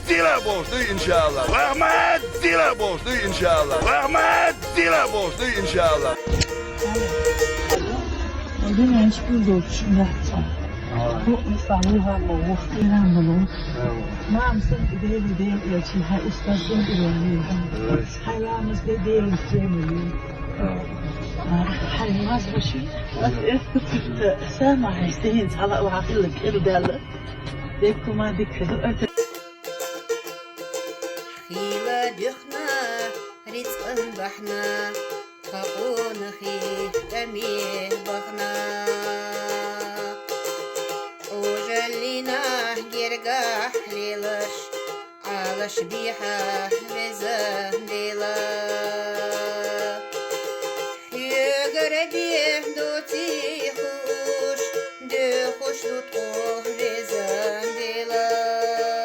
dile borçlu inşallah. Rahmet dile borçlu inşallah. Rahmet dile borçlu inşallah. Один янчик дочь, İstanbul'a mı? İran bunu. Namsın ideal yaşıha istasın ilanı. Hayamızda değil cemili. Hayamız başı. Sama isteyin sala vakillik irdal. Dekuma dikkat. خيلة دخنا رزق بحنا خاقون خي تميه بخنا وجلينا جرقاح ليلش على شبيحة بزه ليلة يقرديه دوتي خوش دو خوش دوتوه